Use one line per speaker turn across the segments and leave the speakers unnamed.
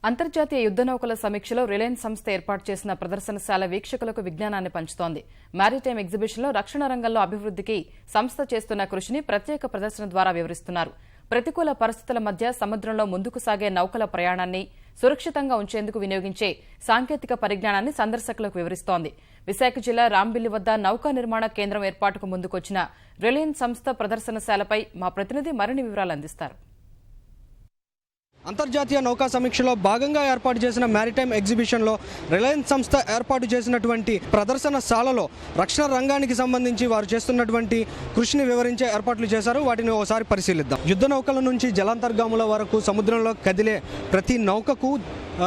అంతర్జాతీయ యుద్ధ నౌకల సమీక్షలో రిలయన్స్ సంస్థ ఏర్పాటు చేసిన ప్రదర్శనశాల వీక్షకులకు విజ్ఞానాన్ని పంచుతోంది. మారిటైమ్ ఎగ్జిబిషన్లో రక్షణ రంగంలో అభివృద్ధికి సంస్థ చేస్తున్న కృషిని ప్రత్యేక ప్రదర్శన ద్వారా వివరిస్తున్నారు. ప్రతికూల పరిస్థితుల మధ్య సముద్రంలో ముందుకు సాగే నౌకల ప్రయాణాన్ని సురక్షితంగా ఉంచేందుకు వినియోగించే సాంకేతిక పరిజ్ఞానాన్ని సందర్శకులకు వివరిస్తోంది. విశాఖ జిల్లా రాంబిల్లి వద్ద నౌకా నిర్మాణ కేంద్రం ఏర్పాటుకు ముందుకొచ్చిన రిలయన్స్ సంస్థ ప్రదర్శనశాలపై మా ప్రతినిధి మరిన్ని వివరాలు అందిస్తారు.
అంతర్జాతీయ నౌకా సమీక్షలో భాగంగా ఏర్పాటు చేసిన మ్యారిటైమ్ ఎగ్జిబిషన్లో రిలయన్స్ సంస్థ ఏర్పాటు చేసినటువంటి ప్రదర్శనశాలలో రక్షణ రంగానికి సంబంధించి వారు చేస్తున్నటువంటి కృషిని వివరించే ఏర్పాట్లు చేశారు. వాటిని ఒకసారి పరిశీలిద్దాం. యుద్ధ నౌకల నుంచి జలాంతర్గాముల వరకు సముద్రంలో కదిలే ప్రతి నౌకకు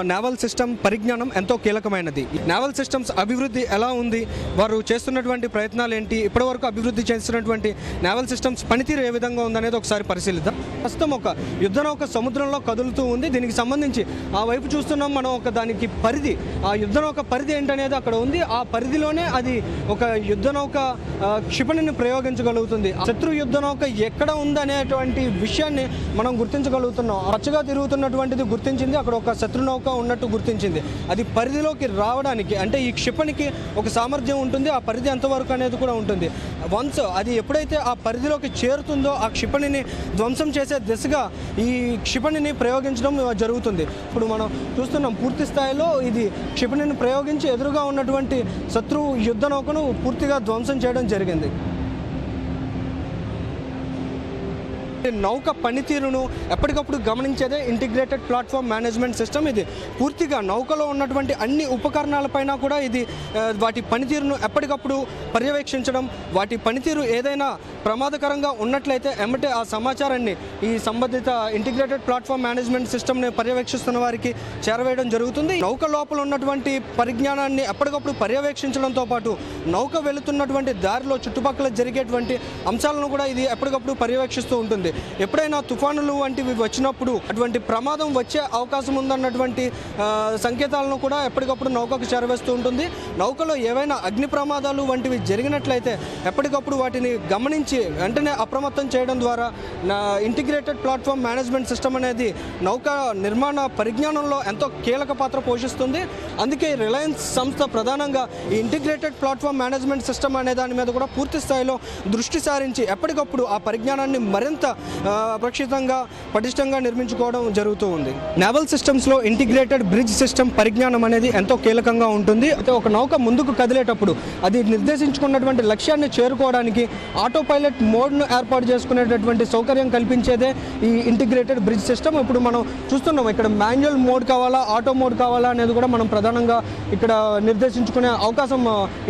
నేవల్ సిస్టమ్ పరిజ్ఞానం ఎంతో కీలకమైనది. నేవల్ సిస్టమ్స్ అభివృద్ధి ఎలా ఉంది, వారు చేస్తున్నటువంటి ప్రయత్నాలు ఏంటి, ఇప్పటివరకు అభివృద్ధి చేస్తున్నటువంటి నేవల్ సిస్టమ్స్ పనితీరు ఏ విధంగా ఉందనేది ఒకసారి పరిశీలిద్దాం. ప్రస్తుతం ఒక యుద్ధ నౌక సముద్రంలో కదులుతూ ఉంది. దీనికి సంబంధించి ఆ వైపు చూస్తున్నాం మనం. ఒక దానికి పరిధి, ఆ యుద్ధ నౌక పరిధి ఏంటనేది అక్కడ ఉంది. ఆ పరిధిలోనే అది ఒక యుద్ధ నౌక క్షిపణిని ప్రయోగించగలుగుతుంది. శత్రు యుద్ధ నౌక ఎక్కడ ఉందనేటువంటి విషయాన్ని మనం గుర్తించగలుగుతున్నాం. పచ్చగా తిరుగుతున్నటువంటిది గుర్తించింది, అక్కడ ఒక శత్రు నౌక ఉన్నట్టు గుర్తించింది. అది పరిధిలోకి రావడానికి, అంటే ఈ క్షిపణికి ఒక సామర్థ్యం ఉంటుంది, ఆ పరిధి ఎంతవరకు అనేది కూడా ఉంటుంది. వన్స్ అది ఎప్పుడైతే ఆ పరిధిలోకి చేరుతుందో ఆ క్షిపణిని ధ్వంసం చేసే దిశగా ఈ క్షిపణిని ప్రయోగించడం జరుగుతుంది. ఇప్పుడు మనం చూస్తున్నాం, పూర్తి స్థాయిలో ఇది క్షిపణిని ప్రయోగించి ఎదురుగా ఉన్నటువంటి శత్రు యుద్ధ నౌకను పూర్తిగా ధ్వంసం చేయడం జరిగింది. నౌక పనితీరును ఎప్పటికప్పుడు గమనించేదే ఇంటిగ్రేటెడ్ ప్లాట్ఫామ్ మేనేజ్మెంట్ సిస్టమ్. ఇది పూర్తిగా నౌకలో ఉన్నటువంటి అన్ని ఉపకరణాలపైన కూడా ఇది వాటి పనితీరును ఎప్పటికప్పుడు పర్యవేక్షించడం, వాటి పనితీరు ఏదైనా ప్రమాదకరంగా ఉన్నట్లయితే ఎమ్మటే ఆ సమాచారాన్ని ఈ సంబంధిత ఇంటిగ్రేటెడ్ ప్లాట్ఫామ్ మేనేజ్మెంట్ సిస్టమ్ని పర్యవేక్షిస్తున్న వారికి చేరవేయడం జరుగుతుంది. నౌక లోపల ఉన్నటువంటి పరిజ్ఞానాన్ని ఎప్పటికప్పుడు పర్యవేక్షించడంతో పాటు నౌక వెళుతున్నటువంటి దారిలో చుట్టుపక్కల జరిగేటువంటి అంశాలను కూడా ఇది ఎప్పటికప్పుడు పర్యవేక్షిస్తూ ఉంటుంది. ఎప్పుడైనా తుఫానులు వంటివి వచ్చినప్పుడు అటువంటి ప్రమాదం వచ్చే అవకాశం ఉందన్నటువంటి సంకేతాలను కూడా ఎప్పటికప్పుడు నౌకకు చేరవేస్తూ ఉంటుంది. నౌకలో ఏవైనా అగ్ని ప్రమాదాలు వంటివి జరిగినట్లయితే ఎప్పటికప్పుడు వాటిని గమనించి వెంటనే అప్రమత్తం చేయడం ద్వారా ఇంటిగ్రేటెడ్ ప్లాట్ఫామ్ మేనేజ్మెంట్ సిస్టమ్ అనేది నౌక నిర్మాణ పరిజ్ఞానంలో ఎంతో కీలక పాత్ర పోషిస్తుంది. అందుకే రిలయన్స్ సంస్థ ప్రధానంగా ఈ ఇంటిగ్రేటెడ్ ప్లాట్ఫామ్ మేనేజ్మెంట్ సిస్టమ్ అనే దాని మీద కూడా పూర్తి స్థాయిలో దృష్టి సారించి ఎప్పటికప్పుడు ఆ పరిజ్ఞానాన్ని మరింత అప్రక్షితంగా పటిష్టంగా నిర్మించుకోవడం జరుగుతూ ఉంది. నేవల్ సిస్టమ్స్లో ఇంటిగ్రేటెడ్ బ్రిడ్జ్ సిస్టమ్ పరిజ్ఞానం అనేది ఎంతో కీలకంగా ఉంటుంది. అయితే ఒక నౌక ముందుకు కదిలేటప్పుడు అది నిర్దేశించుకున్నటువంటి లక్ష్యాన్ని చేరుకోవడానికి ఆటో పైలట్ మోడ్ను ఏర్పాటు చేసుకునేటటువంటి సౌకర్యం కల్పించేదే ఈ ఇంటిగ్రేటెడ్ బ్రిడ్జ్ సిస్టమ్. ఇప్పుడు మనం చూస్తున్నాం, ఇక్కడ మాన్యువల్ మోడ్ కావాలా, ఆటో మోడ్ కావాలా అనేది కూడా మనం ప్రధానంగా ఇక్కడ నిర్దేశించుకునే అవకాశం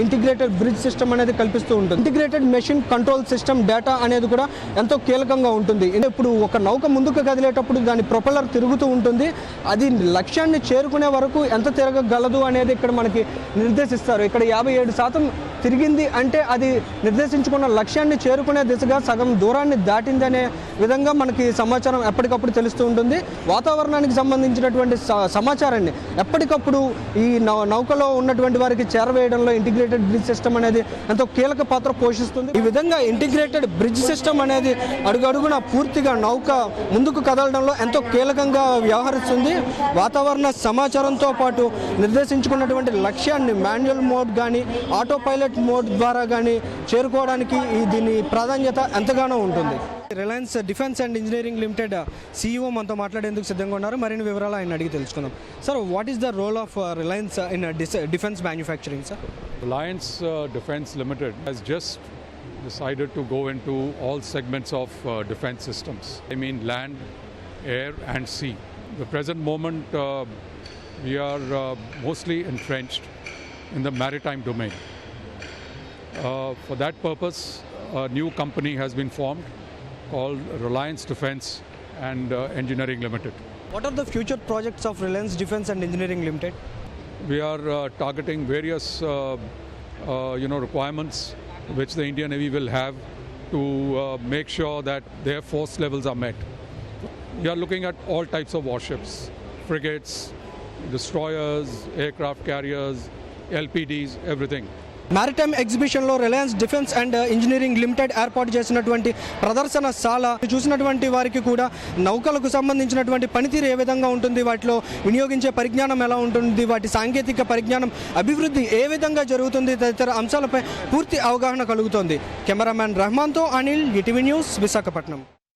ఇంటిగ్రేటెడ్ బ్రిడ్జ్ సిస్టమ్ అనేది కల్పిస్తూ ఉంటుంది. Integrated machine control system data అనేది కూడా ఎంతో కీలకంగా ఉంటుంది. ఇప్పుడు ఒక నౌక ముందుకు కదిలేటప్పుడు దాని ప్రొపెల్లర్ తిరుగుతూ ఉంటుంది. అది లక్ష్యాన్ని చేరుకునే వరకు ఎంత తిరగగలదు అనేది ఇక్కడ మనకి నిర్దేశిస్తారు. ఇక్కడ 57% తిరిగింది అంటే అది నిర్దేశించుకున్న లక్ష్యాన్ని చేరుకునే దిశగా సగం దూరాన్ని దాటిందనే విధంగా మనకి సమాచారం ఎప్పటికప్పుడు తెలుస్తూ ఉంటుంది. వాతావరణానికి సంబంధించినటువంటి సమాచారాన్ని ఎప్పటికప్పుడు ఈ నౌకలో ఉన్నటువంటి వారికి చేరవేయడంలో ఇంటిగ్రేటెడ్ బ్రిడ్జ్ సిస్టమ్ అనేది ఎంతో కీలక పాత్ర పోషిస్తుంది. ఈ విధంగా ఇంటిగ్రేటెడ్ బ్రిడ్జ్ సిస్టమ్ అనేది అడుగడుగున పూర్తిగా నౌక ముందుకు కదలడంలో ఎంతో కీలకంగా వ్యవహరిస్తుంది. వాతావరణ సమాచారంతో పాటు నిర్దేశించుకున్నటువంటి లక్ష్యాన్ని మాన్యువల్ మోడ్ కానీ ఆటో పైలట్ మోడ్ ద్వారా కానీ చేరుకోవడానికి దీని ప్రాధాన్యత ఎంతగానో ఉంటుంది. Reliance defence and engineering limited CEO మనతో మాట్లాడేందుకు సిద్ధంగా ఉన్నారు. మరిన్ని వివరాలు ఆయన అడిగి తెలుసుకుందాం. Sir, what is the role of Reliance in defence manufacturing? Sir,
Reliance Defence Limited has just decided to go into all segments of defence systems. I mean land, air and sea. The present moment we are mostly entrenched in the maritime domain. For that purpose, a new company has been formed called Reliance Defence and Engineering Limited.
What are the future projects of Reliance Defence and Engineering Limited?
We are targeting various requirements which the Indian Navy will have to make sure that their force levels are met. We are looking at all types of warships, frigates, destroyers, aircraft carriers, LPDs, everything.
Maritime ఎగ్జిబిషన్లో Reliance defence and engineering limited ఏర్పాటు చేసినటువంటి ప్రదర్శనశాల చూసినటువంటి వారికి కూడా నౌకలకు సంబంధించినటువంటి పనితీరు ఏ విధంగా ఉంటుంది, వాటిలో వినియోగించే పరిజ్ఞానం ఎలా ఉంటుంది, వాటి సాంకేతిక పరిజ్ఞానం అభివృద్ధి ఏ విధంగా జరుగుతుంది తదితర అంశాలపై పూర్తి అవగాహన కలుగుతోంది. కెమెరామ్యాన్ రెహమాన్తో అనిల్, ఈటీవీ న్యూస్, విశాఖపట్నం.